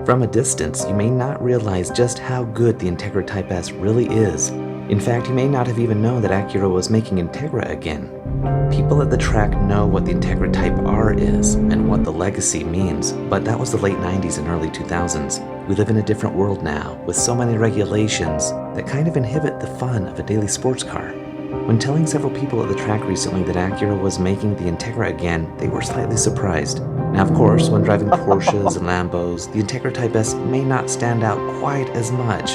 From a distance, you may not realize just how good the Integra Type S really is. In fact, you may not have even known that Acura was making Integra again. People at the track know what the Integra Type R is and what the legacy means, but that was the late 90s and early 2000s. We live in a different world now, with so many regulations that kind of inhibit the fun of a daily sports car. When telling several people at the track recently that Acura was making the Integra again, they were slightly surprised. Now, of course, when driving Porsches and Lambos, the Integra Type S may not stand out quite as much.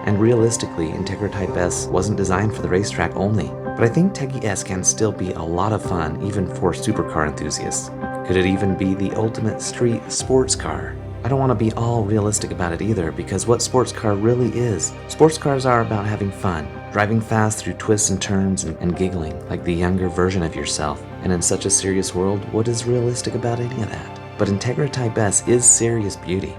And realistically, Integra Type S wasn't designed for the racetrack only. But I think Teggy S can still be a lot of fun, even for supercar enthusiasts. Could it even be the ultimate street sports car? I don't want to be all realistic about it either, because what sports car really is. Sports cars are about having fun, driving fast through twists and turns and giggling like the younger version of yourself. And in such a serious world, what is realistic about any of that? But Integra Type S is serious beauty.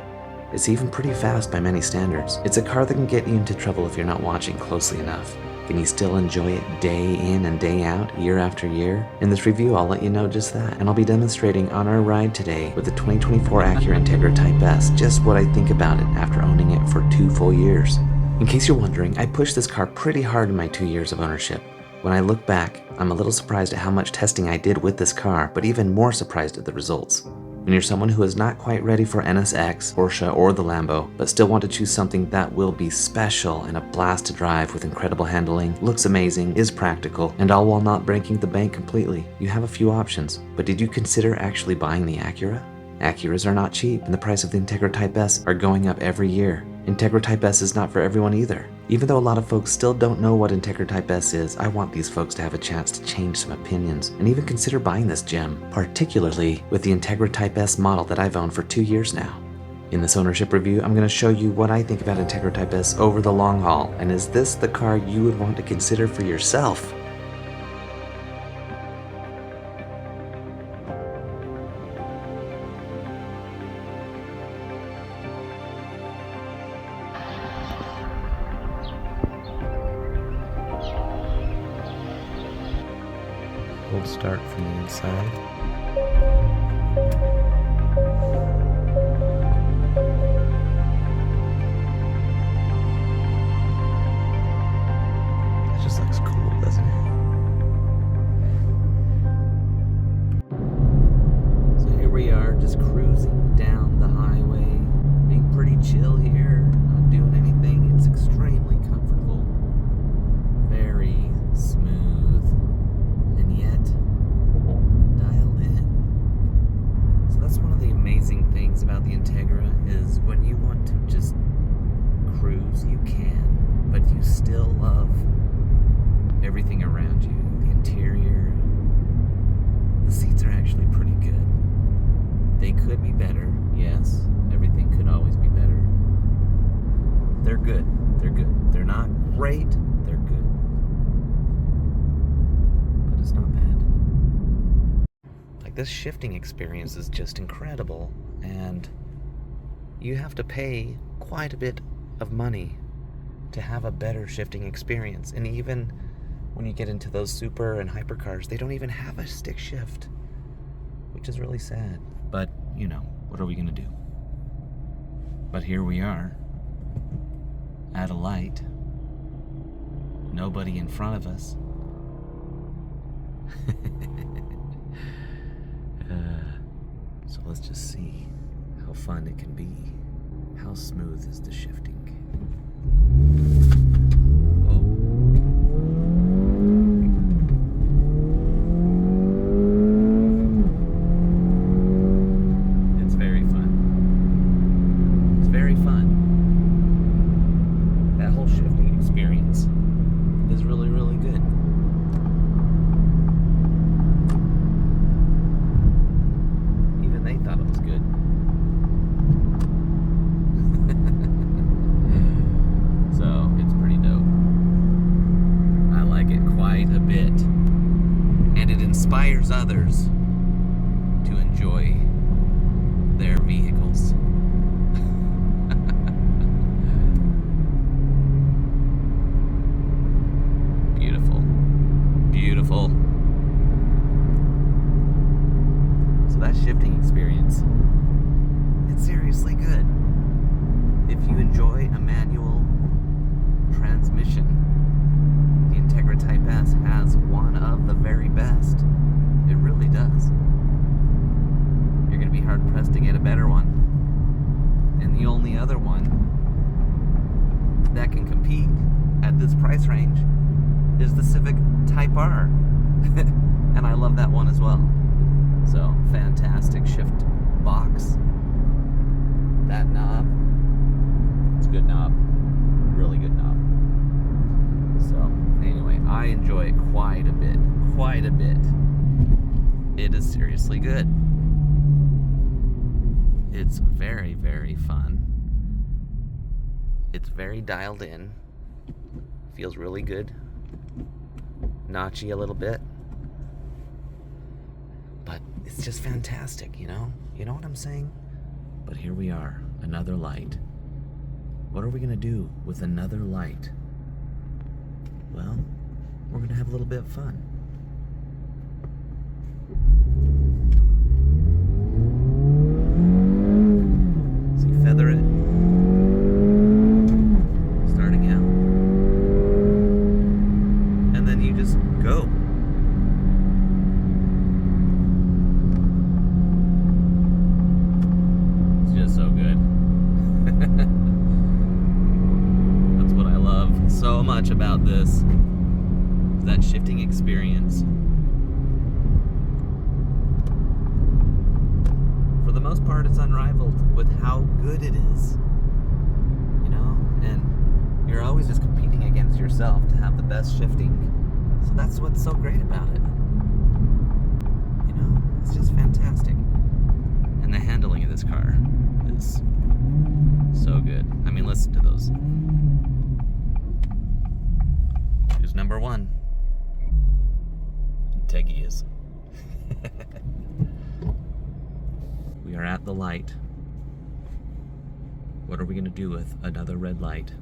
It's even pretty fast by many standards. It's a car that can get you into trouble if you're not watching closely enough. Can you still enjoy it day in and day out, year after year? In this review, I'll let you know just that, and I'll be demonstrating on our ride today with the 2024 Acura Integra Type S just what I think about it after owning it for 2 full years. In case you're wondering, I pushed this car pretty hard in my 2 years of ownership. When I look back, I'm a little surprised at how much testing I did with this car, but even more surprised at the results. When you're someone who is not quite ready for NSX, Porsche, or the Lambo, but still want to choose something that will be special and a blast to drive with incredible handling, looks amazing, is practical, and all while not breaking the bank completely, you have a few options. But did you consider actually buying the Acura? Acuras are not cheap, and the price of the Integra Type S are going up every year. Integra Type S is not for everyone either. Even though a lot of folks still don't know what Integra Type S is, I want these folks to have a chance to change some opinions and even consider buying this gem, particularly with the Integra Type S model that I've owned for 2 years now. In this ownership review, I'm going to show you what I think about Integra Type S over the long haul, and is this the car you would want to consider for yourself? Hold start from the inside. That just looks cool, doesn't it? So here we are, just cruising down the highway, being pretty chill here, not doing anything. It's extremely comfortable, very smooth. Yet dialed in. So that's one of the amazing things about the Integra, is when you want to just cruise, you can, but you still love everything around you. The interior, the seats are actually pretty good. They could be better, yes. Everything could always be better. They're good. They're good. They're not great. They're good. It's not bad. Like, this shifting experience is just incredible, and you have to pay quite a bit of money to have a better shifting experience. And even when you get into those super and hypercars, they don't even have a stick shift, which is really sad. But, you know, what are we gonna do? But here we are at a light, nobody in front of us. So let's just see how fun it can be. How smooth is the shifting? It's very fun. It's very fun. That whole shifting experience is really, really good. They thought it was good. So it's pretty dope. I like it quite a bit, and it inspires others to enjoy their vehicles. Beautiful. Beautiful. So that shifting experience, it's seriously good. if you enjoy a manual transmission, the Integra Type S has one of the very best. It really does. You're going to be hard-pressed to get a better one. And the only other one that can compete at this price range is the Civic Type R. And I love that one as well. So, fantastic shift box. That knob, it's a good knob. Really good knob. So, anyway, I enjoy it quite a bit. Quite a bit. It is seriously good. It's very, very fun. It's very dialed in. Feels really good. Notchy a little bit. But it's just fantastic, you know? You know what I'm saying? But here we are, another light. What are we gonna do with another light? Well, we're gonna have a little bit of fun. So you feather it, starting out, and then you just go. It's just so good. That's what I love so much about this, that shifting experience. For the most part, it's unrivaled with how good it is, you know, and you're always just competing against yourself to have the best shifting. So that's what's so great about it. You know, it's just fantastic. And the handling of this car is so good. I mean, listen to those. Who's number one? Teggy is. We are at the light. What are we going to do with another red light?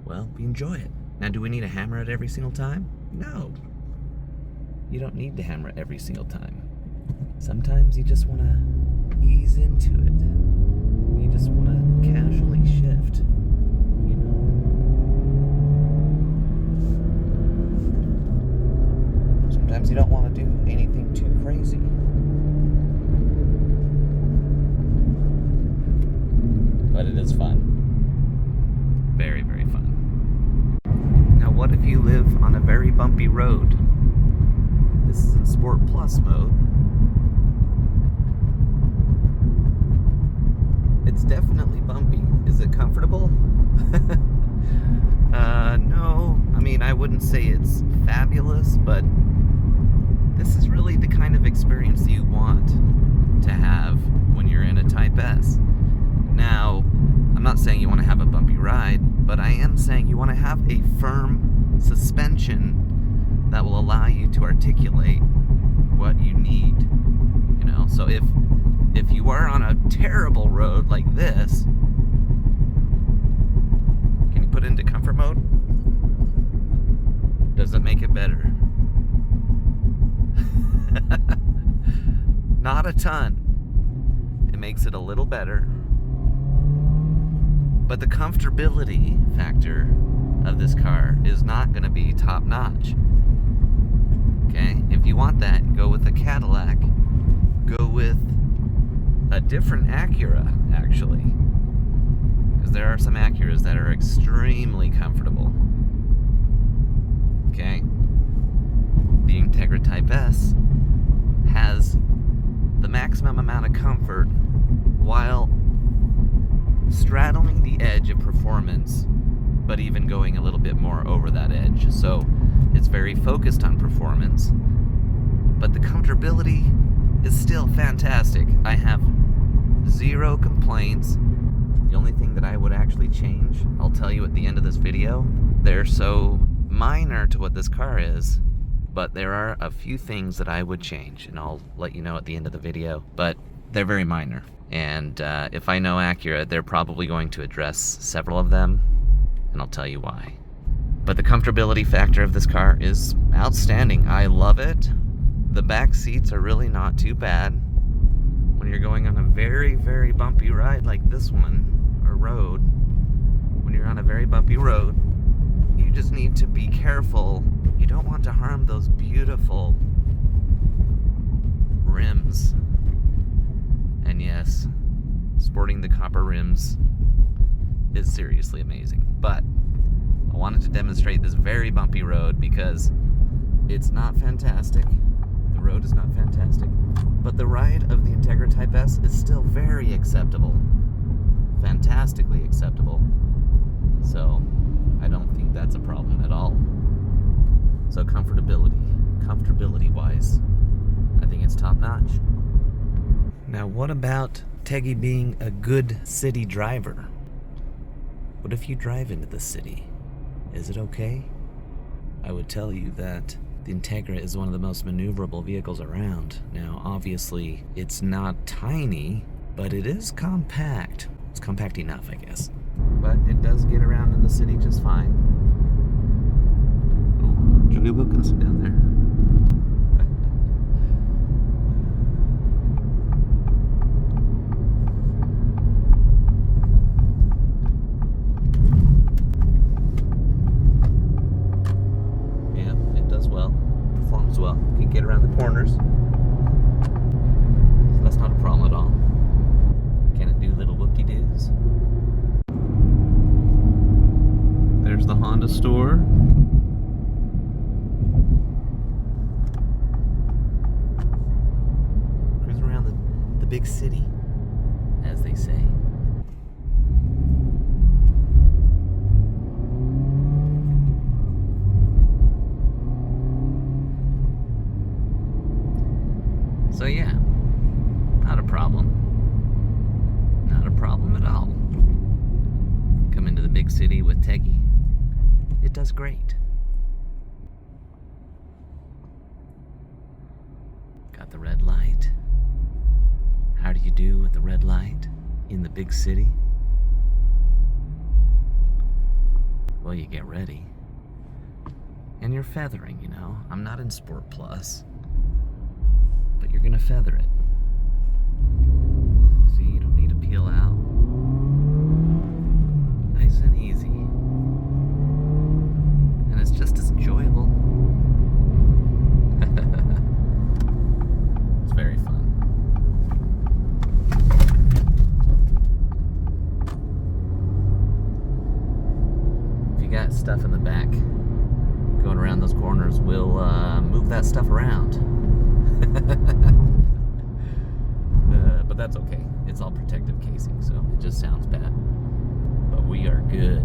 Well, we enjoy it. Now, do we need to hammer it every single time? No. You don't need to hammer it every single time. Sometimes you just want to ease into it. You just want to casually shift. You know? Sometimes you don't want to do anything too crazy. But it is fun. Very, very fun. Now, what if you live on a very bumpy road? This is in Sport Plus mode. It's definitely bumpy. Is it comfortable? No. I mean, I wouldn't say it's fabulous, but this is really the kind of experience that you want to have when you're in a Type S. Now, I'm not saying you want to have a bumpy ride, but I am saying you want to have a firm suspension that will allow you to articulate what you need. You know, so if you are on a terrible road like this, can you put it into comfort mode? Does it make it better? Not a ton. It makes it a little better. But the comfortability factor of this car is not going to be top notch. Okay? If you want that, go with a Cadillac. Go with a different Acura, actually. Because there are some Acuras that are extremely comfortable. Okay? The Integra Type S has the maximum amount of comfort while straddling the edge of performance, but even going a little bit more over that edge. So it's very focused on performance, but the comfortability is still fantastic. I have zero complaints. The only thing that I would actually change, I'll tell you at the end of this video. They're so minor to what this car is, but there are a few things that I would change, and I'll let you know at the end of the video, but they're very minor. And if I know Acura, they're probably going to address several of them, and I'll tell you why. But the comfortability factor of this car is outstanding. I love it. The back seats are really not too bad. When you're going on a very, very bumpy ride like this one, are road, when you're on a very bumpy road, you just need to be careful. You don't want to harm those beautiful rims. And yes, sporting the copper rims is seriously amazing. But I wanted to demonstrate this very bumpy road because it's not fantastic. The road is not fantastic. But the ride of the Integra Type S is still very acceptable. Fantastically acceptable. So I don't think that's a problem at all. So comfortability wise, I think it's top notch. Now what about Teggy being a good city driver? What if you drive into the city? Is it okay? I would tell you that the Integra is one of the most maneuverable vehicles around. Now, obviously, it's not tiny, but it is compact. It's compact enough, I guess. But it does get around in the city just fine. Oh, Julie Wilkinson down there. Well, can get around the corners, so that's not a problem at all. Can it do little whoop-de-doos? There's the Honda store. Cruising around the big city, as they say. So yeah, not a problem. Not a problem at all. Come into the big city with Teggy. It does great. Got the red light. How do you do with the red light in the big city? Well, you get ready. And you're feathering, you know. I'm not in Sport Plus. But you're gonna feather it. See, you don't need to peel out. Nice and easy. And it's just as enjoyable. It's very fun. If you got stuff in the back going around those corners, we'll move that stuff around. But that's okay. It's all protective casing, so it just sounds bad. But we are good.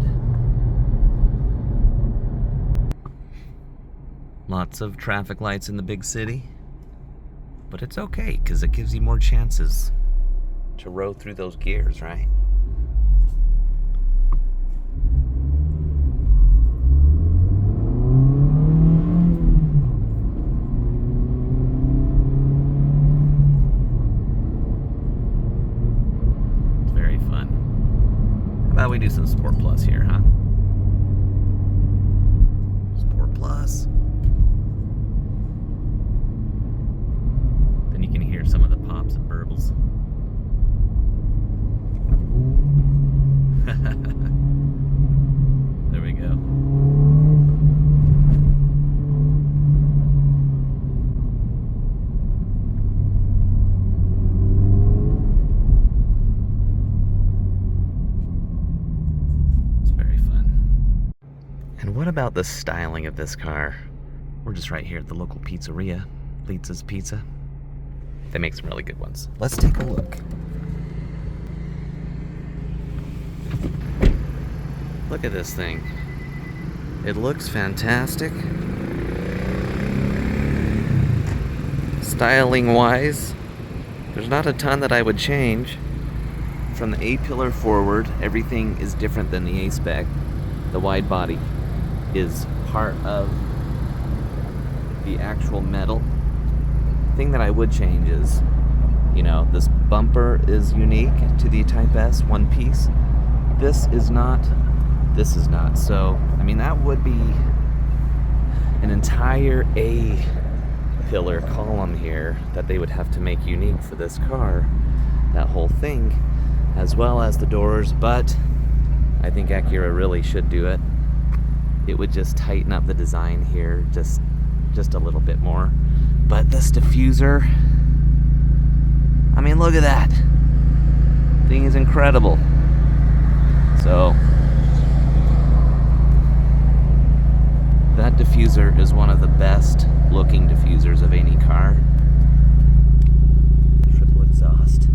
Lots of traffic lights in the big city. But it's okay, because it gives you more chances to row through those gears, right? How about we do some Sport Plus here, huh? Sport Plus. Then you can hear some of the pops and burbles. There we go. And what about the styling of this car? We're just right here at the local pizzeria, Lisa's Pizza. They make some really good ones. Let's take a look. Look at this thing. It looks fantastic. Styling wise, there's not a ton that I would change. From the A-pillar forward, everything is different than the A-spec. The wide body is part of the actual metal. Thing that I would change is, you know, this bumper is unique to the Type S, one piece. This is not. So, I mean, that would be an entire A-pillar column here that they would have to make unique for this car. That whole thing. as well as the doors, but I think Acura really should do it. It would just tighten up the design here just a little bit more. But this diffuser, I mean, look at that. Thing is incredible. So that diffuser is one of the best looking diffusers of any car. Triple exhaust.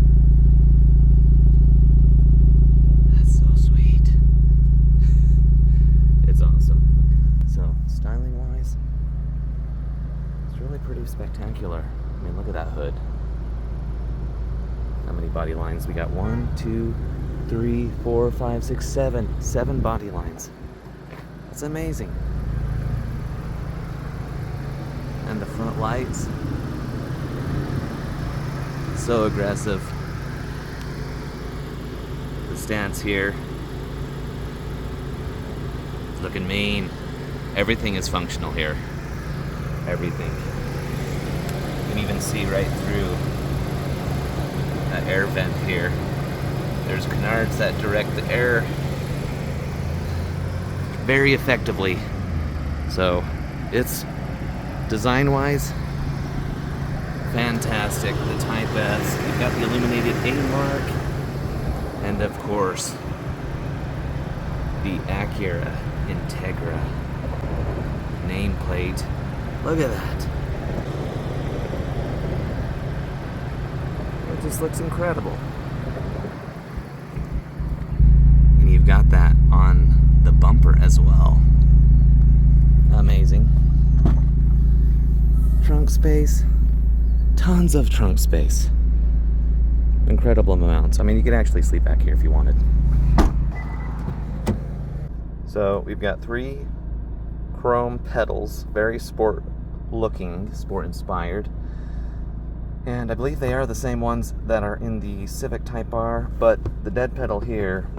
That's so sweet. It's awesome. So styling wise, it's really pretty spectacular. I mean, look at that hood. How many body lines? We got 1, 2, 3, 4, 5, 6, 7. 7 body lines. That's amazing. And the front lights. So aggressive. The stance here. It's looking mean. Everything is functional here. Everything. You can even see right through that air vent here. There's canards that direct the air very effectively. So it's design-wise fantastic. The Type S, you've got the illuminated A mark, and of course the Acura Integra nameplate. Look at that. It just looks incredible. And you've got that on the bumper as well. Amazing. Trunk space. Tons of trunk space. Incredible amounts. I mean, you could actually sleep back here if you wanted. So we've got 3 chrome pedals, very sport looking, sport inspired. And I believe they are the same ones that are in the Civic Type R, but the dead pedal here,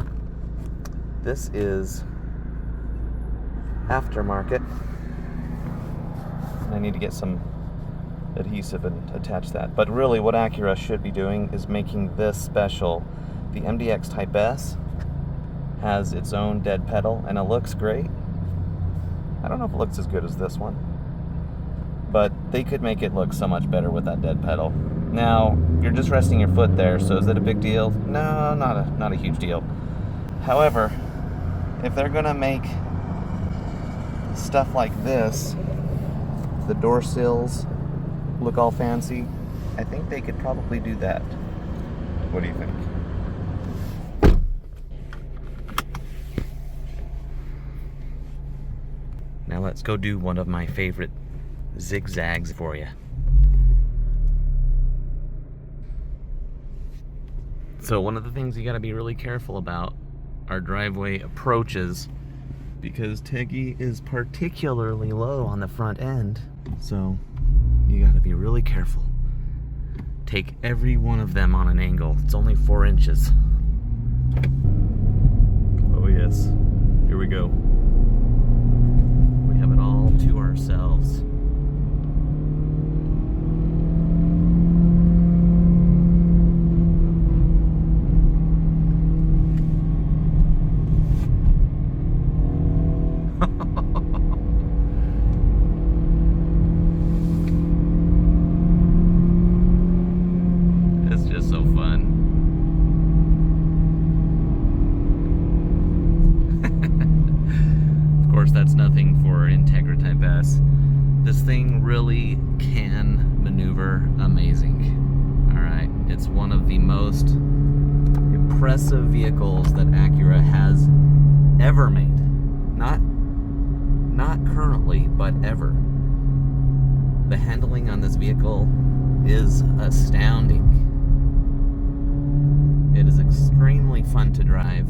this is aftermarket. I need to get some adhesive and attach that. But really what Acura should be doing is making this special. The MDX Type S has its own dead pedal and it looks great. I don't know if it looks as good as this one, but they could make it look so much better with that dead pedal. Now, you're just resting your foot there, so is it a big deal? No, not a huge deal. However, if they're gonna make stuff like this, the door sills look all fancy, I think they could probably do that. What do you think? Now let's go do one of my favorite zigzags for you. So one of the things you gotta be really careful about are driveway approaches, because Teggy is particularly low on the front end. So you gotta be really careful. Take every one of them on an angle. It's only 4 inches. Oh yes, here we go. We have it all to ourselves. It's just so fun. Of course, that's nothing for Integra Type S. This thing really can maneuver amazing. Alright, it's one of the most impressive vehicles that Acura has ever made. Not currently, but ever. The handling on this vehicle is astounding. It is extremely fun to drive.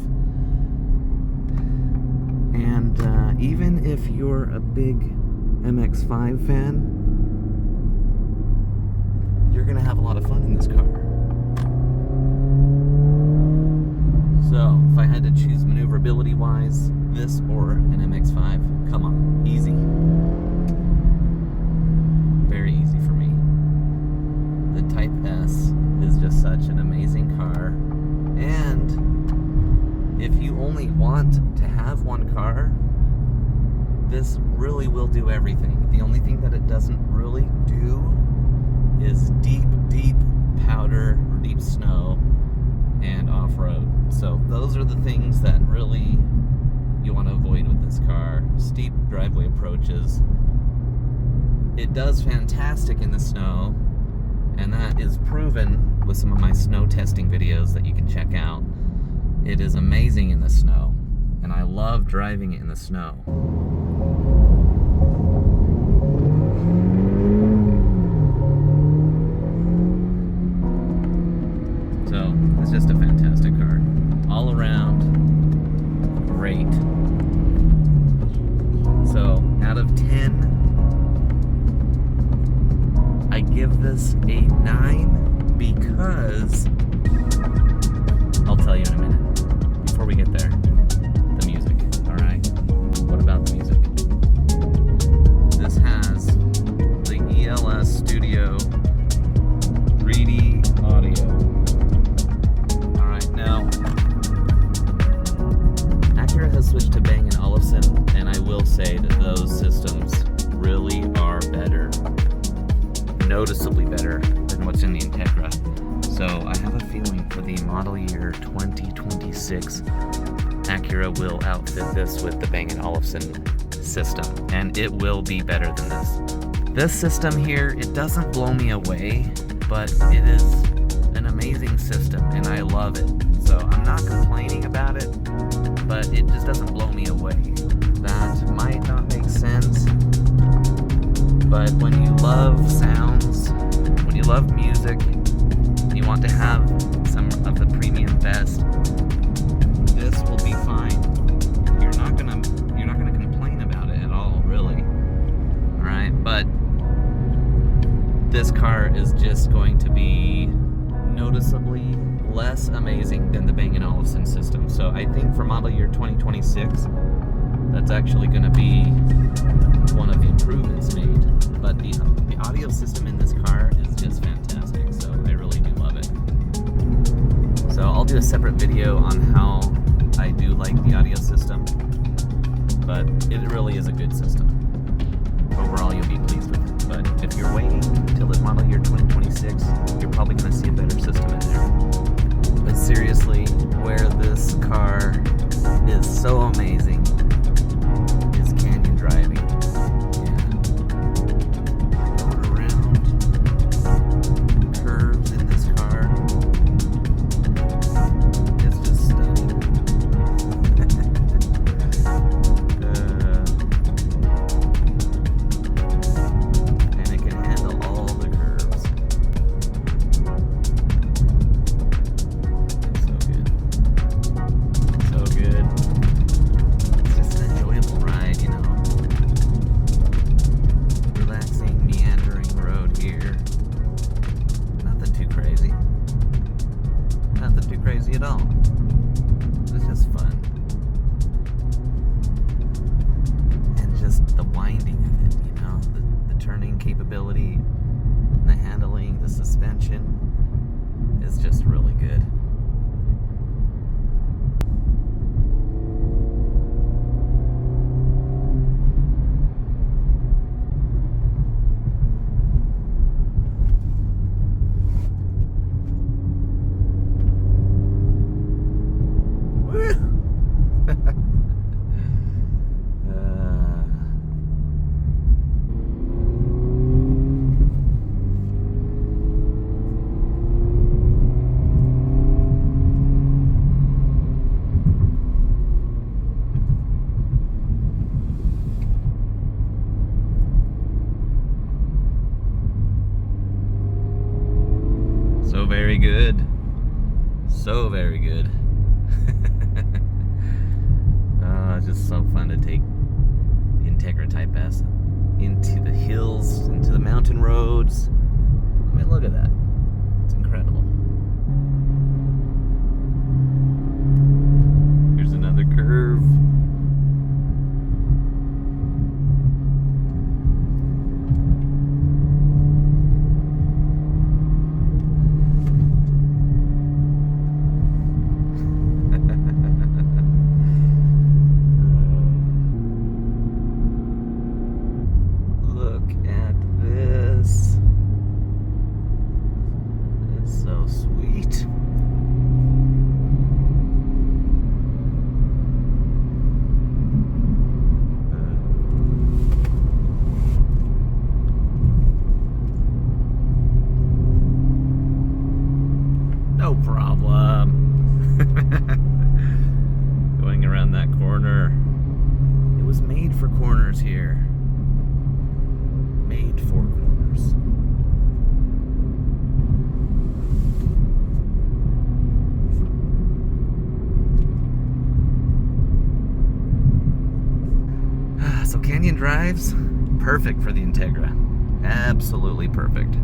And even if you're a big MX-5 fan, you're gonna have a lot of fun in this car. So, if I had to choose maneuverability-wise, this or an MX-5, come on, easy. Very easy for me. The Type S is just such an amazing car, and this really will do everything. The only thing that it doesn't really do is deep powder or deep snow and off-road. So those are the things that really you want to avoid with this car. Steep driveway approaches. It does fantastic in the snow, and that is proven with some of my snow testing videos that you can check out. It is amazing in the snow, and I love driving it in the snow. So, it's just a fantastic car. All around, great. So, out of 10, I give this a 9 because, I'll tell you in a minute. Before we get there, the music, alright? What about the music? This has the ELS Studio 3D audio. Now, Acura has switched to Bang & Olufsen, and I will say that those systems really are better, noticeably better than what's in the Integra. So I have a feeling for the model year 2026, Acura will outfit this with the Bang & Olufsen system, and it will be better than this. This system here, it doesn't blow me away, but it is an amazing system, and I love it. So I'm not complaining about it, but it just doesn't blow me away. That might not make sense, but when you love sounds, when you love music, and you want to have some of the premium best, this will be fine. You're not gonna complain about it at all, really. All right, but this car is just going to be noticeably less amazing than the Bang & Olufsen system. So I think for model year 2026, that's actually going to be one of the improvements made. But the audio system in this car is just fantastic, so I really do love it. So I'll do a separate video on how I do like the audio system, but it really is a good system. Overall, you'll be pleased with it. But if you're waiting until it's model year 2026, you're probably going to see a better system in there. But seriously, where this car is so amazing is canyon driving. Yeah. Going around curves in this car is just stunning. And it can handle all the curves. It's just an enjoyable ride, you know. Relaxing, meandering road here. Nothing too crazy. Nothing too crazy at all. It's just fun. And just the winding of it, you know. The turning capability, the handling, the suspension is just really good. So very good. So very good. It's just so fun to take the Integra Type S into the hills, into the mountain roads. I mean, look at that. It's incredible. Here's another curve. drives, perfect for the Integra. Absolutely perfect.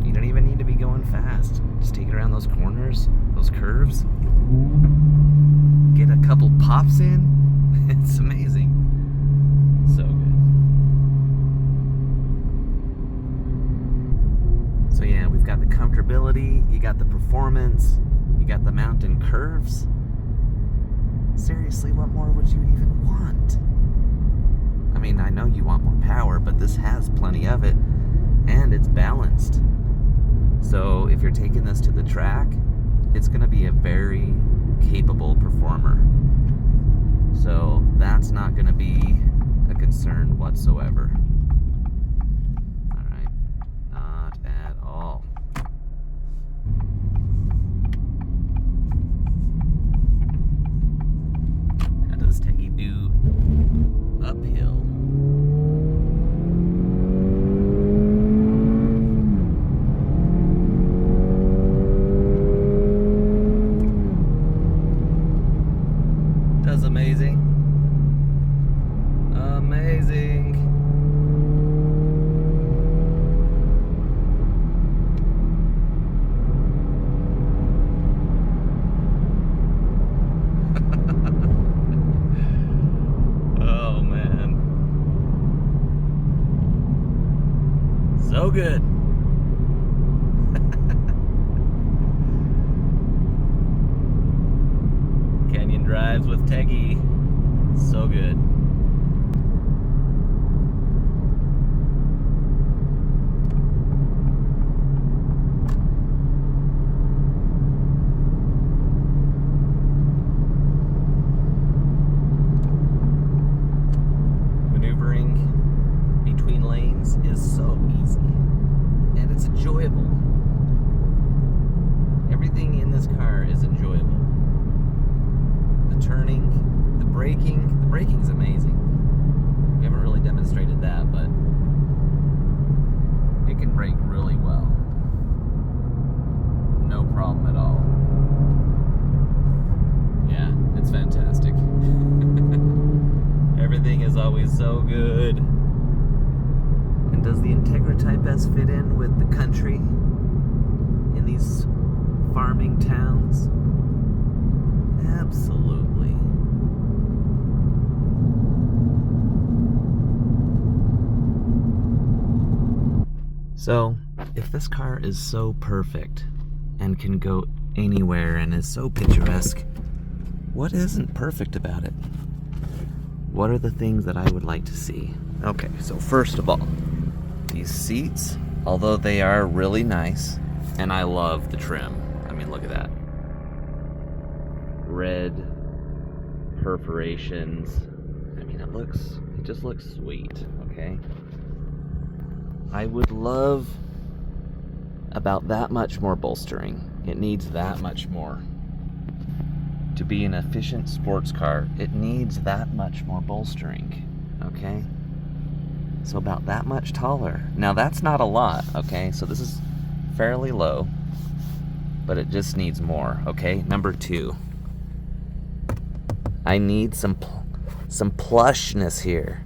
You don't even need to be going fast. Just take it around those corners, those curves. Get a couple pops in. It's amazing. So good. So yeah, we've got the comfortability, you got the performance, you got the mountain curves. Seriously, what more would you even want? I mean, I know you want more power, but this has plenty of it, and it's balanced. So if you're taking this to the track, it's going to be a very capable performer. So that's not going to be a concern whatsoever. All right, not at all. How does Teggy do uphill? Does amazing. Amazing. Oh man. So good. Canyon drives with Teggy. So good. Maneuvering between lanes is so easy, and it's enjoyable. Everything in this car is enjoyable. The turning, the braking's amazing. We haven't really demonstrated that, but it can brake really well. No problem at all. Yeah, it's fantastic. Everything is always so good. And does the Integra Type S fit in with the country in these farming towns? Absolutely. So, if this car is so perfect and can go anywhere and is so picturesque, what isn't perfect about it? What are the things that I would like to see? Okay, so first of all, these seats, although they are really nice, and I love the trim. I mean, look at that. Red perforations. I mean, it just looks sweet, okay? I would love about that much more bolstering. It needs that much more. To be an efficient sports car, it needs that much more bolstering, okay? So about that much taller. Now that's not a lot, okay? So this is fairly low, but it just needs more, okay? Number 2. I need some plushness here.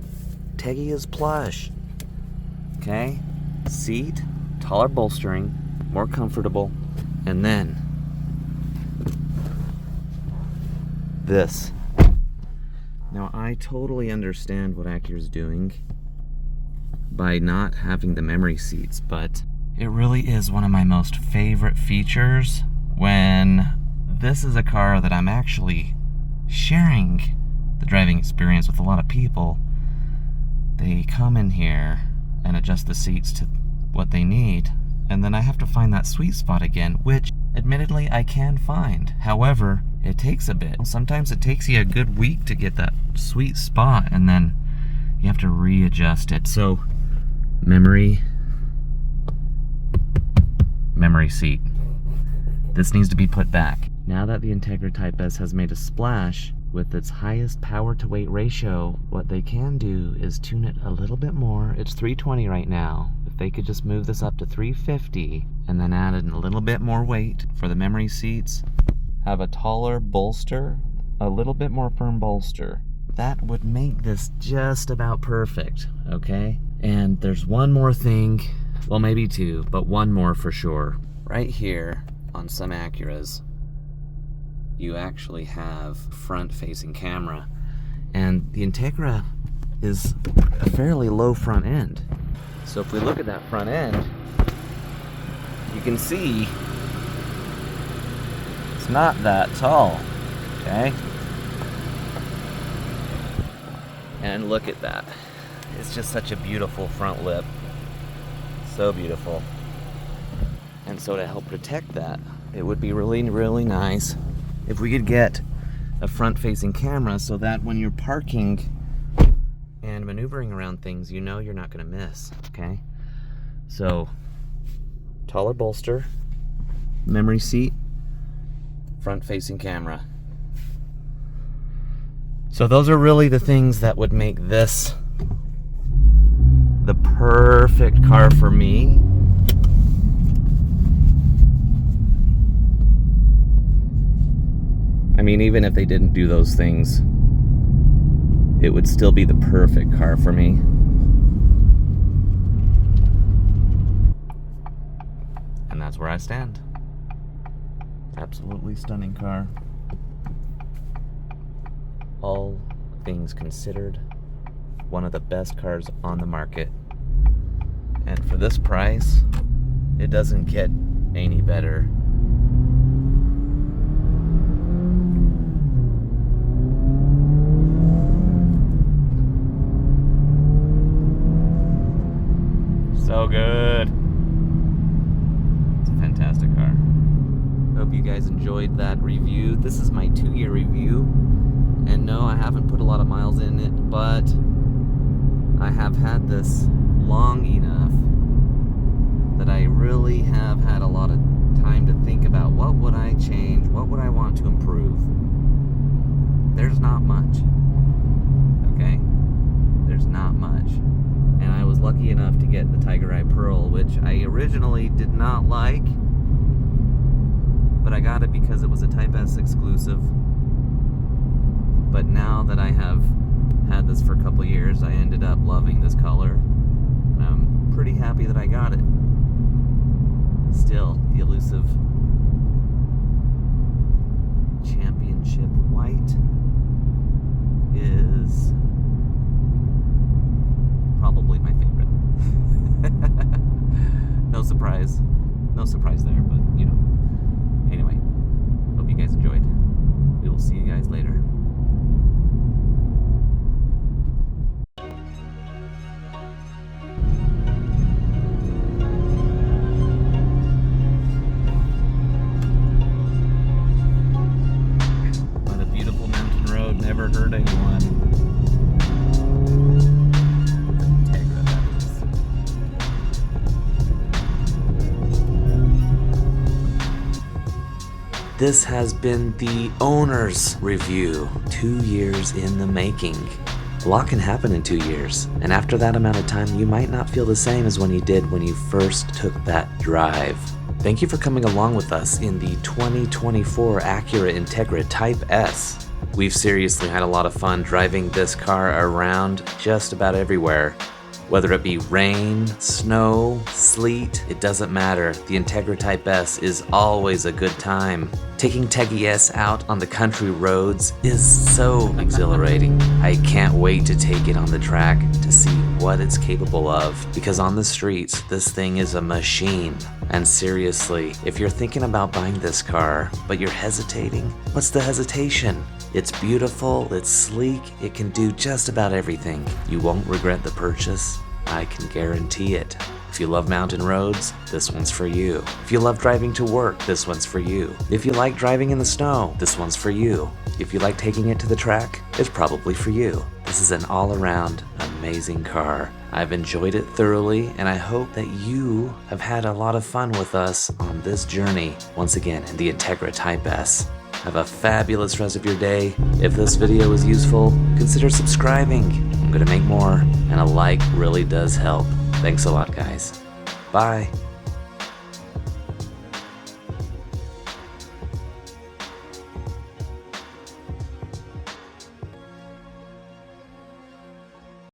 Teggy is plush. Okay? Seat, taller bolstering, more comfortable, and then this. Now I totally understand what Acura's doing by not having the memory seats, but it really is one of my most favorite features when this is a car that I'm actually sharing the driving experience with a lot of people. They come in here and adjust the seats to what they need, and then I have to find that sweet spot again, which admittedly I can find. However, it takes a bit. Sometimes it takes you a good week to get that sweet spot, and then you have to readjust it. So memory seat. This needs to be put back. Now that the Integra Type S has made a splash with its highest power to weight ratio, what they can do is tune it a little bit more. It's 320 right now. If they could just move this up to 350 and then add in a little bit more weight for the memory seats, have a taller bolster, a little bit more firm bolster, that would make this just about perfect, okay? And there's one more thing, well, maybe two, but one more for sure. Right here on some Acuras, you actually have front-facing camera, and the Integra is a fairly low front end. So if we look at that front end, you can see it's not that tall, okay? And look at that. It's just such a beautiful front lip. So beautiful. And so to help protect that, it would be really, really nice if we could get a front-facing camera so that when you're parking and maneuvering around things, you know you're not gonna miss, okay? So, taller bolster, memory seat, front-facing camera. So those are really the things that would make this the perfect car for me. I mean, even if they didn't do those things, it would still be the perfect car for me. And that's where I stand. Absolutely stunning car. All things considered, one of the best cars on the market. And for this price, it doesn't get any better. So good. It's a fantastic car. Hope you guys enjoyed that review. This is my 2-year review. And no, I haven't put a lot of miles in it, but I have had this long enough that I really have had a lot of time to think about what would I change, what would I want to improve. There's not much, okay? There's not much. And I was lucky enough to get the Tiger Eye Pearl, which I originally did not like, but I got it because it was a Type S exclusive. But now that I have had this for a couple years, I ended up loving this color. And I'm pretty happy that I got it. Still, the elusive championship white is probably my favorite. No surprise. No surprise there, but you know. Anyway, hope you guys enjoyed. We will see you guys later. Never hurt anyone. Integra, that is. This has been the owner's review. 2 years in the making. A lot can happen in 2 years, and after that amount of time, you might not feel the same as when you did when you first took that drive. Thank you for coming along with us in the 2024 Acura Integra Type S. We've seriously had a lot of fun driving this car around just about everywhere. Whether it be rain, snow, sleet, it doesn't matter. The Integra Type S is always a good time. Taking Teggy S out on the country roads is so exhilarating. I can't wait to take it on the track to see what it's capable of, because on the streets, this thing is a machine. And seriously, if you're thinking about buying this car, but you're hesitating, what's the hesitation? It's beautiful, it's sleek, it can do just about everything. You won't regret the purchase, I can guarantee it. If you love mountain roads, this one's for you. If you love driving to work, this one's for you. If you like driving in the snow, this one's for you. If you like taking it to the track, it's probably for you. This is an all-around amazing car. I've enjoyed it thoroughly, and I hope that you have had a lot of fun with us on this journey, once again in the Integra Type S. Have a fabulous rest of your day. If this video was useful, consider subscribing. I'm gonna make more, and a like really does help. Thanks a lot, guys. Bye.